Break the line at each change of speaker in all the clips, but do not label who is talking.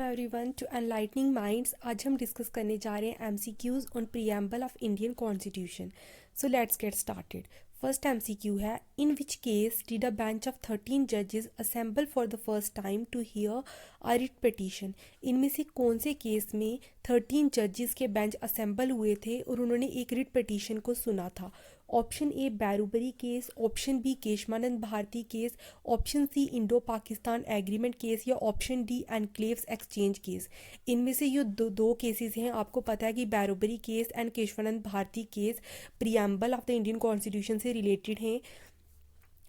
Everyone to enlightening minds. आज हम discuss करने जा रहे हैं MCQs on preamble of Indian constitution. So let's get started. First MCQ है, in which case did a bench of 13 जजेस assemble for the first time to hear a writ petition. इनमें से कौन से केस में 13 जजेस के बेंच असेंबल हुए थे और उन्होंने एक रिट पिटीशन को सुना था? Option A Berubari case, option B Kesavananda Bharati case, option C Indo Pakistan agreement case या option D enclaves exchange case. इनमें से ये दो केसेस हैं। आपको पता है कि Berubari case and Kesavananda Bharati case preamble of the Indian constitution से रिलेटेड हैं।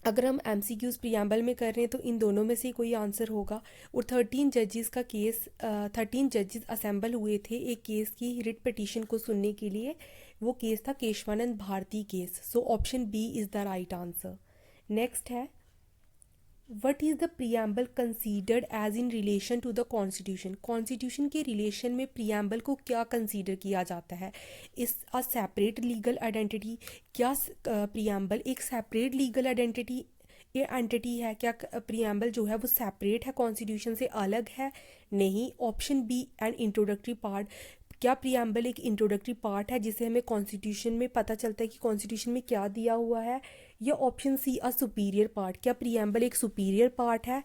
अगर हम एमसीक्यूज प्रियम्बल में कर रहे हैं तो इन दोनों में से कोई आंसर होगा। और 13 जजेस का केस 13 जजेस असेंबल हुए थे एक केस की रिट पिटीशन को सुनने के लिए। वो केस था Kesavananda Bharati case. So option B is the right answer. Next है, what is the preamble considered as in relation to the constitution. Constitution के रिलेशन में प्रियम्बल को क्या कंसीडर किया जाता है? Is a separate legal identity. क्या प्रियम्बल एक सेपरेट लीगल आइडेंटिटी ये एंटिटी है? क्या प्रियम्बल जो है वो सेपरेट है, कॉन्स्टिट्यूशन से अलग है? नहीं। Option B an introductory part. क्या प्रियम्बल एक इंट्रोडक्टरी पार्ट है जिसे हमें कॉन्स्टिट्यूशन में पता चलता है कि कॉन्स्टिट्यूशन में क्या दिया हुआ है? या option C a superior part. क्या प्रियम्बल एक सुपीरियर पार्ट है?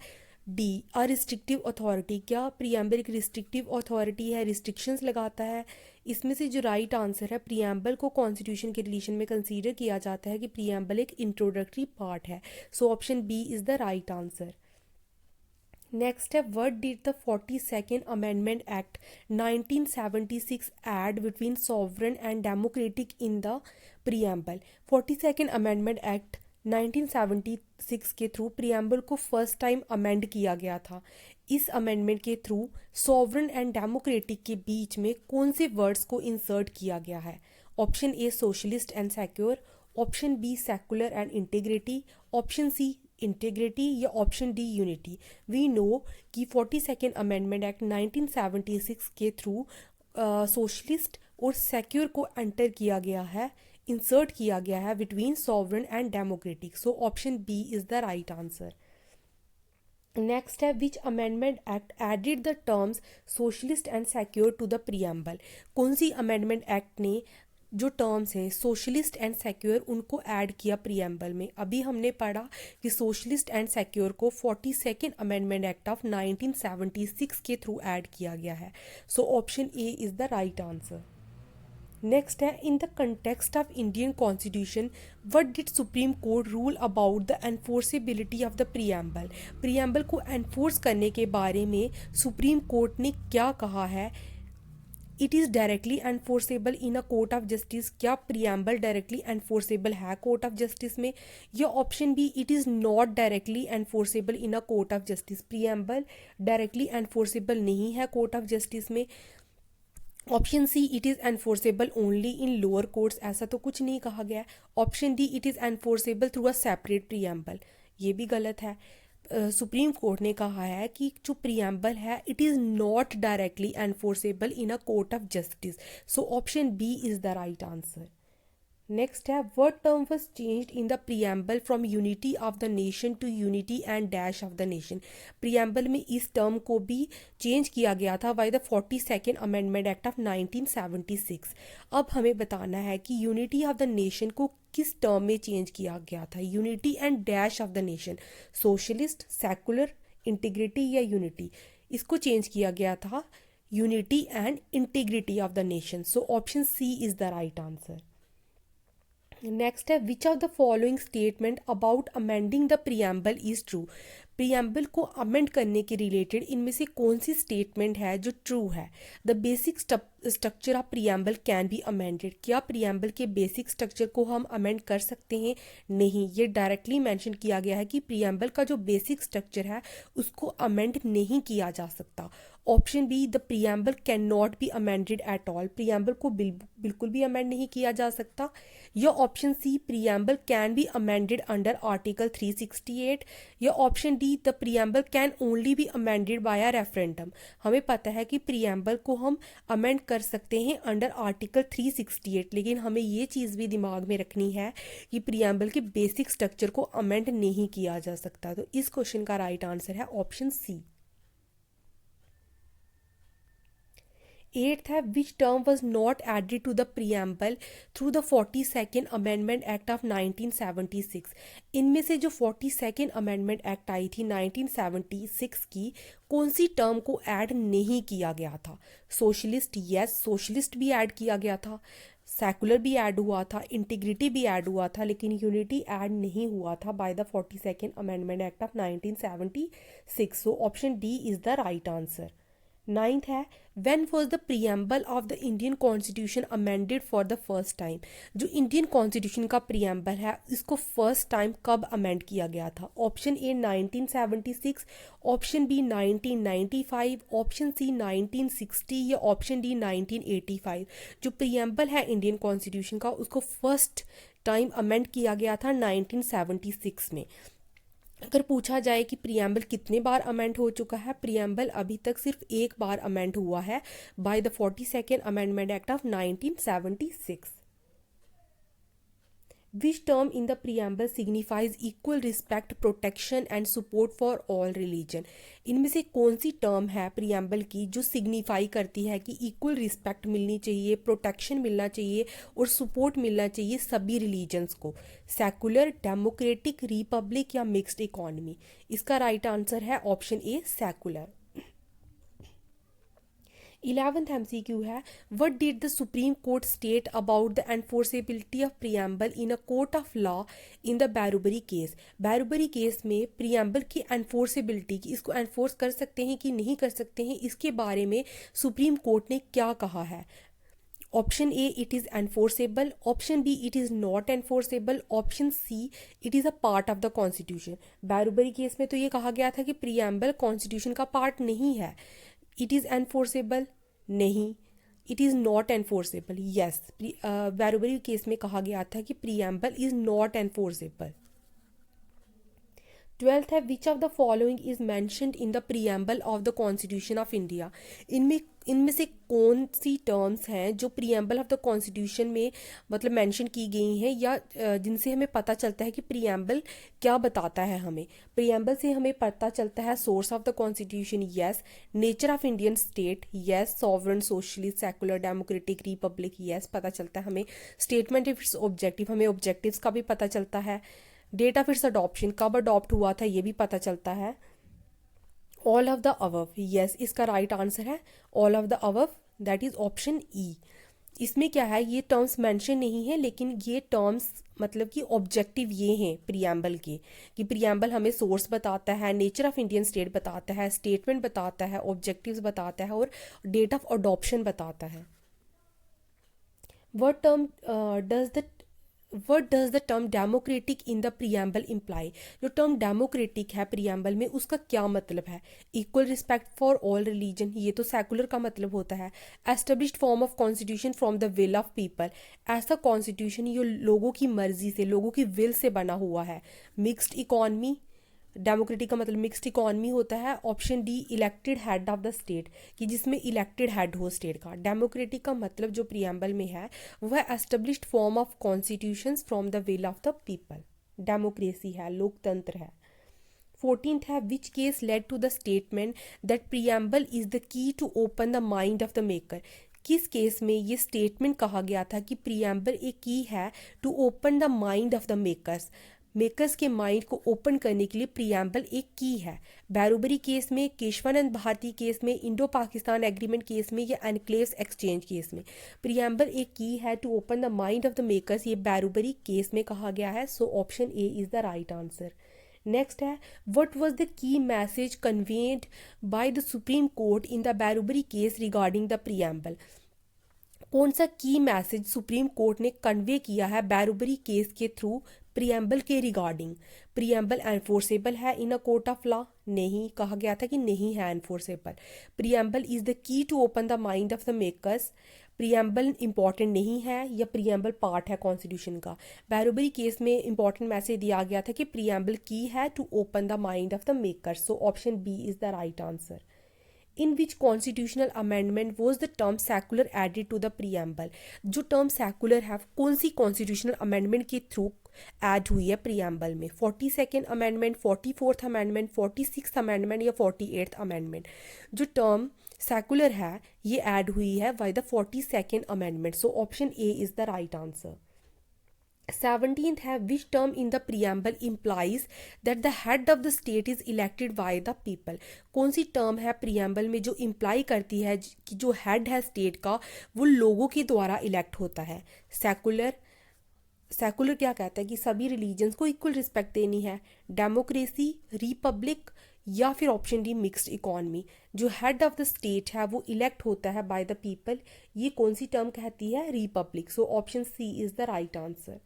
D a restrictive authority. क्या प्रियम्बल एक रिस्ट्रिक्टिव अथॉरिटी है, रिस्ट्रिक्शंस लगाता है? इसमें से जो राइट आंसर है, प्रियम्बल को कॉन्स्टिट्यूशन के रिलेशन में कंसीडर किया जाता है कि प्रियम्बल एक इंट्रोडक्टरी पार्ट है। So option B is the right answer. Next है, what did the 42nd amendment act 1976 add between sovereign and democratic in the preamble. 42nd amendment act 1976 के थ्रू प्रियम्बल को first time amend किया गया था। इस amendment के through sovereign and democratic के बीच में कौन से वर्ड्स को इंसर्ट किया गया है? Option A socialist and secular, option B secular and integrity, option C integrity या option D unity. We know कि 42nd अमेंडमेंट एक्ट 1976 के थ्रू सोशलिस्ट और सेक्योर को एंटर किया गया है, इंसर्ट किया गया है between sovereign and democratic. So option B is the right answer. Next है, which amendment act added the terms socialist and secular to the preamble. कौन सी अमेंडमेंट एक्ट ने जो टर्म्स हैं सोशलिस्ट एंड सेक्योर उनको ऐड किया preamble में? अभी हमने पढ़ा कि सोशलिस्ट एंड सेक्योर को 42nd अमेंडमेंट एक्ट ऑफ 1976 के थ्रू ऐड किया गया है। So option A is the right answer. Next है, in the context of Indian constitution what did supreme court rule about the enforceability of the preamble. Preamble को enforce करने के बारे में सुप्रीम कोर्ट ने क्या कहा है? It is directly enforceable in a court of justice. क्या प्रियम्बल डायरेक्टली एनफोर्सेबल है कोर्ट ऑफ जस्टिस में? या option B, it is not directly enforceable in a court of justice. Preamble directly enforceable नहीं है कोर्ट ऑफ जस्टिस में। Option C, it is enforceable only in lower courts. ऐसा तो कुछ नहीं कहा गया है। Option D, it is enforceable through a separate preamble. ये भी गलत है। सुप्रीम कोर्ट ने कहा है कि जो प्रियम्बल है it is not directly enforceable in a court of justice. So option B is the right answer. Next है, what term was changed in the preamble from unity of the nation to unity and dash of the nation. Preamble में इस term को भी change किया गया था by the 42nd amendment act of 1976। अब हमें बताना है कि यूनिटी ऑफ द नेशन को किस टर्म में चेंज किया गया था? Unity and dash of the nation, socialist, secular, integrity या यूनिटी। इसको चेंज किया गया था unity and integrity of the nation. So option C is the right answer. Next है, which of the following statement about amending the preamble is true. Preamble को amend करने के related इनमें से कौन सी स्टेटमेंट है जो ट्रू है? The basic structure of preamble can be amended. क्या प्रियम्बल के बेसिक स्ट्रक्चर को हम अमेंड कर सकते हैं? नहीं। ये डायरेक्टली मेंशन किया गया है कि प्रियम्बल का जो बेसिक स्ट्रक्चर है उसको अमेंड नहीं किया जा सकता। Option B, the preamble can not be amended at all. Preamble को बिल्कुल भी अमेंड नहीं किया जा सकता। या option C, preamble can be amended under article 368। या option D, the preamble can only be amended by a referendum. हमें पता है कि प्रियम्बल को हम अमेंड कर सकते हैं अंडर आर्टिकल 368, लेकिन हमें ये चीज़ भी दिमाग में रखनी है कि प्रियम्बल के बेसिक स्ट्रक्चर को अमेंड नहीं किया जा सकता। तो इस क्वेश्चन का राइट आंसर है ऑप्शन सी। एट्थ है which term was not added to the preamble through the 42nd amendment act of 1976। इनमें से जो 42nd अमेंडमेंट एक्ट आई थी 1976 की, कौन सी टर्म को ऐड नहीं किया गया था? सोशलिस्ट, यस सोशलिस्ट भी ऐड किया गया था, सेकुलर भी ऐड हुआ था, इंटीग्रिटी भी ऐड हुआ था, लेकिन यूनिटी ऐड नहीं हुआ था by the 42nd amendment act of 1976। So option D is the right answer. Ninth है when was the preamble of the Indian constitution amended for the first time? जो Indian constitution का preamble है इसको first time कब amend किया गया था? Option A 1976, option B 1995, option C 1960 या ऑप्शन डी 1985। जो प्रियम्बल है इंडियन कॉन्स्टिट्यूशन का उसको फर्स्ट टाइम अमेंड किया गया था 1976 में। अगर पूछा जाए कि प्रियम्बल कितने बार अमेंड हो चुका है, प्रियम्बल अभी तक सिर्फ एक बार अमेंड हुआ है bye the 42nd amendment act of 1976। Which term in the preamble signifies equal respect, protection and support for all religion? इनमें से कौन सी टर्म है प्रियम्बल की जो सिग्निफाई करती है कि इक्वल रिस्पेक्ट मिलनी चाहिए, प्रोटेक्शन मिलना चाहिए और सपोर्ट मिलना चाहिए सभी रिलीजन्स को? सेकुलर, डेमोक्रेटिक, रिपब्लिक या मिक्स्ड इकोनॉमी? इसका राइट आंसर है option A secular. 11th MCQ है what did the supreme court state about the enforceability of preamble in a court of law in the Berubari case? Berubari case में preamble की enforceability की, इसको enforce कर सकते हैं कि नहीं कर सकते हैं, इसके बारे में सुप्रीम कोर्ट ने क्या कहा है? Option A it is enforceable, option B it is not enforceable, option C it is a part of the constitution. Berubari case में तो ये कहा गया था कि प्रियम्बल कॉन्स्टिट्यूशन का पार्ट नहीं है। इट इज़ एनफोर्सेबल, नहीं। It is not enforceable, yes. Berubari case में कहा गया था कि preamble is not enforceable. 12th है which of the following is mentioned in the preamble of the constitution of India? इनमें से कौन सी टर्म्स हैं जो प्रियम्बल ऑफ द कॉन्स्टिट्यूशन में मतलब मेंशन की गई हैं या जिनसे हमें पता चलता है कि प्रियम्बल क्या बताता है हमें? प्रियम्बल से हमें पता चलता है source of the constitution, yes. Nature of Indian state, yes. Sovereign, socialist, secular, democratic, Republic, yes पता चलता है हमें। स्टेटमेंट ऑफ इट्स ऑब्जेक्टिव, हमें ऑब्जेक्टिव्स का भी पता चलता है। डेट ऑफ इट्स अडॉप्शन, कब अडॉप्ट हुआ था ये भी पता चलता है। All of the above, yes इसका राइट आंसर है all of the above, that is option E. इसमें क्या है, ये टर्म्स मेंशन नहीं है लेकिन ये टर्म्स मतलब कि ऑब्जेक्टिव ये हैं प्रियम्बल के, कि प्रियम्बल हमें सोर्स बताता है, नेचर ऑफ इंडियन स्टेट बताता है, स्टेटमेंट बताता है, ऑब्जेक्टिव्स बताता है और डेट ऑफ अडॉप्शन बताता है। What term does the term democratic in the preamble imply? जो टर्म डेमोक्रेटिक है प्रियम्बल में उसका क्या मतलब है? Equal respect for all religion, ये तो सेकुलर का मतलब होता है। Established form of constitution from the will of people, ऐसा कॉन्स्टिट्यूशन जो लोगों की मर्जी से, लोगों की विल से बना हुआ है। मिक्स्ड इकॉनमी, डेमोक्रेटिक का मतलब मिक्स्ड इकॉनमी होता है। Option D elected head of the state, कि जिसमें इलेक्टेड हेड हो स्टेट का। डेमोक्रेटिक का मतलब जो प्रियम्बल में है वह established form of constitutions from the will of the people, democracy है, लोकतंत्र है। 14th है which case led to the statement that preamble is the key to open the mind of the maker? किस केस में ये स्टेटमेंट कहा गया था कि प्रियम्बल एक की है to open the mind of the makers? Makers के माइंड को ओपन करने के लिए प्रियम्बल एक की है। बैरूबरी केस में, केशवानंद भारती केस में, इंडो पाकिस्तान एग्रीमेंट केस में या एनक्लेव्स एक्सचेंज केस में प्रियम्बल एक की है to open the mind of the makers, ये बैरूबरी केस में कहा गया है। So option A is the right answer. Next है what was the key message conveyed by the supreme court in the Berubari case regarding the preamble? कौन सा key message supreme court ने convey किया है बैरूबरी केस के थ्रू प्रियम्बल के regarding? Preamble enforceable है in a court of law? नहीं, कहा गया था कि नहीं है enforceable. Preamble is the key to open the mind of the makers, preamble important नहीं है या प्रियम्बल पार्ट है कॉन्स्टिट्यूशन का? बैरूबरी केस में इंपॉर्टेंट मैसेज दिया गया था कि प्रियम्बल की है to open the mind of the makers. So option B is the right answer. In which constitutional amendment was the term secular added to the preamble? जो term secular है कौन सी constitutional amendment के through add हुई है preamble में? 42nd amendment, 44th amendment, 46th amendment या 48th amendment? जो टर्म सेकुलर है ये ऐड हुई है bye the 42nd amendment, so option A is the right answer. 17th है which term in the preamble implies that the head of the state is elected by the people. कौन सी term है preamble में जो imply करती है कि जो head है स्टेट का वो लोगों के द्वारा इलेक्ट होता है। सेकुलर, सेकुलर क्या कहता है कि सभी रिलीजन्स को इक्वल रिस्पेक्ट देनी है। डेमोक्रेसी, रिपब्लिक, या फिर ऑप्शन डी मिक्स्ड इकॉनमी। जो हेड ऑफ द स्टेट है वो इलेक्ट होता है बाय द पीपल, ये कौन सी टर्म कहती है? Republic. So option C is the right answer.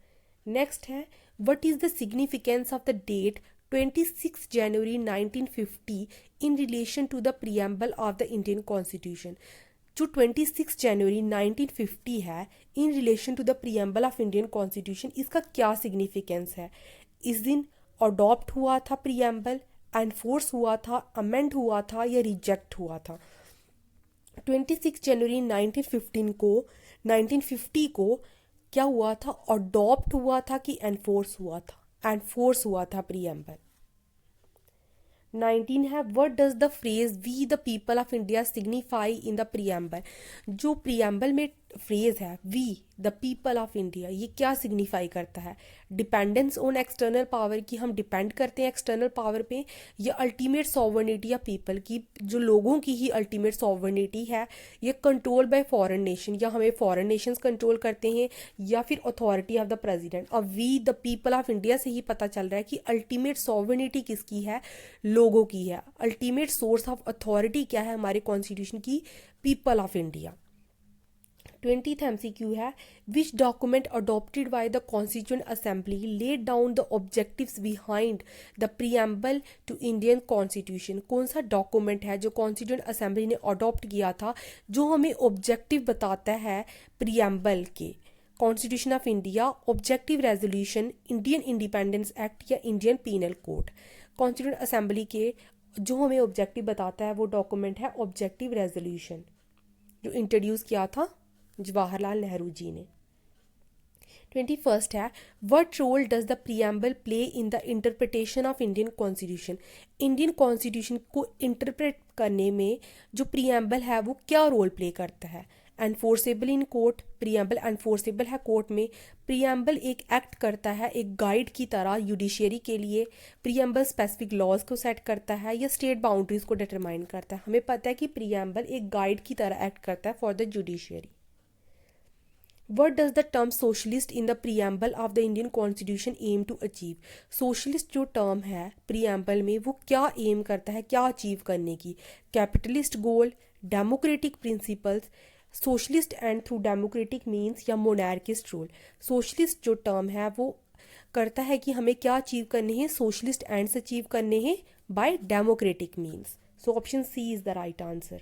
Next है what is the significance of the date 26 January 1950 in relation to the preamble of the Indian constitution. जो 26 जनवरी 1950 है in relation to the preamble of Indian constitution, इसका क्या significance है? इस दिन adopt हुआ था प्रियम्बल, एनफोर्स हुआ था, अमेंड हुआ था या रिजेक्ट हुआ था? 26 जनवरी 1950 को क्या हुआ था? अडॉप्ट हुआ था कि एनफोर्स हुआ था? एनफोर्स हुआ था प्रियम्बल। 19 है what does the phrase we the people of India signify in the preamble. जो प्रियम्बल में फ्रेज है we the people of India, ये क्या सिग्निफाई करता है? डिपेंडेंस ऑन एक्सटर्नल पावर, की हम डिपेंड करते हैं एक्सटर्नल पावर पे, या अल्टीमेट सॉवर्निटी या पीपल की जो लोगों की ही अल्टीमेट सॉवर्निटी है, या कंट्रोल बाय फॉरेन नेशन, या हमें फॉरेन नेशंस कंट्रोल करते हैं, या फिर अथॉरिटी ऑफ द प्रेसिडेंट। अब we the people of India से ही पता चल रहा है कि अल्टीमेट सॉवर्निटी किसकी है? लोगों की है। अल्टीमेट सोर्स ऑफ अथॉरिटी क्या है हमारे कॉन्स्टिट्यूशन की? People of India. 20th MCQ है which document adopted by the constituent assembly laid down the objectives behind the preamble to Indian constitution. कौन सा डॉक्यूमेंट है जो कॉन्स्टिट्यूएंट असेंबली ने अडॉप्ट किया था जो हमें ऑब्जेक्टिव बताता है प्रियम्बल के? Constitution of India, objective resolution, Indian independence act या Indian penal code. Constituent assembly के जो हमें ऑब्जेक्टिव बताता है वो डॉक्यूमेंट है ऑब्जेक्टिव रेजोल्यूशन, जो इंट्रोड्यूस किया था जवाहरलाल नेहरू जी ने। 21st है what role does the preamble play in the interpretation of Indian constitution. Indian constitution को इंटरप्रेट करने में जो प्रियम्बल है वो क्या रोल प्ले करता है? Enforceable in court, preamble enforceable है कोर्ट में। प्रियम्बल एक एक्ट करता है एक गाइड की तरह जुडिशियरी के लिए। प्रियम्बल स्पेसिफिक लॉज को सेट करता है या स्टेट बाउंड्रीज को डिटरमाइन करता है? हमें पता है कि प्रियम्बल एक गाइड की तरह एक्ट करता है for the judiciary. What does the term socialist in the preamble of the Indian Constitution aim to achieve? Socialist जो term है preamble में वो क्या aim करता है, क्या achieve करने की? Capitalist goal, democratic principles, socialist and through democratic means या monarchist rule? Socialist जो term है वो करता है कि हमें क्या achieve करने हैं? Socialist ends achieve करने हैं by democratic means. So option C is the right answer.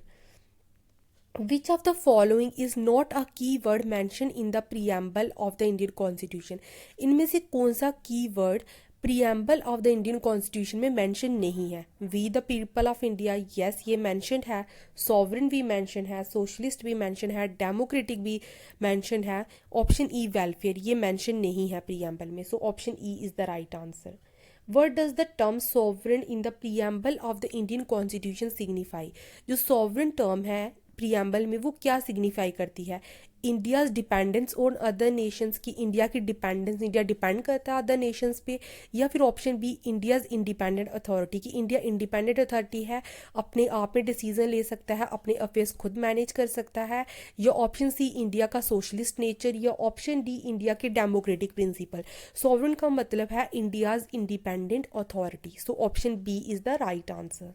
Which of the following is not a keyword mentioned in the preamble of the Indian Constitution? इनमें से कौन सा keyword preamble of the Indian constitution में mention नहीं है? We the people of India, yes ये mentioned है। Sovereign भी मेंशन है, सोशलिस्ट भी मेंशन है, डेमोक्रेटिक भी मेंशन है। ऑप्शन ई वेलफेयर, ये मेंशन नहीं है प्रियम्बल में, so option E is the right answer. What does the term sovereign in the preamble of the Indian Constitution signify? जो sovereign term है प्रियम्बल में वो क्या सिग्निफाई करती है? India's dependence on other Nations की, इंडिया की डिपेंडेंस, इंडिया डिपेंड करता है अदर नेशंस पे, या फिर option B India's independent authority की, इंडिया इंडिपेंडेंट अथॉरिटी है, अपने आप में डिसीजन ले सकता है, अपने अफेयर्स खुद मैनेज कर सकता है, या ऑप्शन सी इंडिया का सोशलिस्ट नेचर, या ऑप्शन डी इंडिया के डेमोक्रेटिक प्रिंसिपल। सॉवरेन का मतलब है India's independent authority, so option B is the right answer.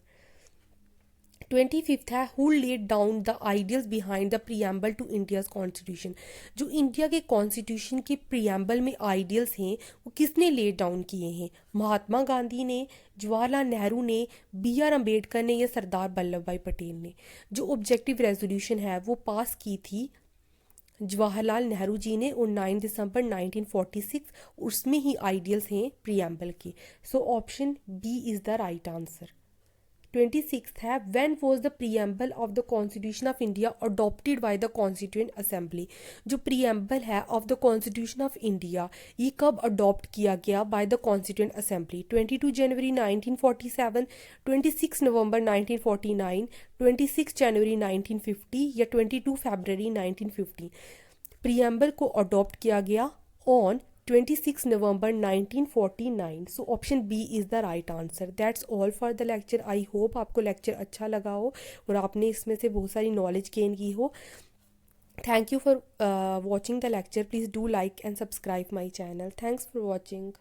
25th है who laid down the ideals behind the preamble to India's constitution. जो India के constitution के preamble में ideals हैं वो किसने लेड डाउन किए हैं? महात्मा गांधी ने, जवाहरलाल नेहरू ने, बी आर अम्बेडकर ने, या सरदार वल्लभ भाई पटेल ने? जो ऑब्जेक्टिव रेजोल्यूशन है वो पास की थी जवाहरलाल नेहरू जी ने और 9 दिसंबर 1946, उसमें ही आइडियल्स हैं प्रियम्बल के, so option B is the right answer. 26th है when was the preamble of the constitution of India adopted by the constituent assembly. जो प्रीएम्बल है of the constitution of India ये कब अडॉप्ट किया गया by the constituent assembly? 22 जनवरी 1947, 26 नवंबर 1949, 26 जनवरी 1950 या 22 फरवरी 1950? Preamble को अडॉप्ट किया गया on 26 November 1949। So option B is the right answer. That's all for the lecture. I hope आपको लेक्चर अच्छा लगा हो और आपने इसमें से बहुत सारी नॉलेज गेन की हो। Thank you for watching the lecture. Please do like and subscribe my channel. Thanks for watching.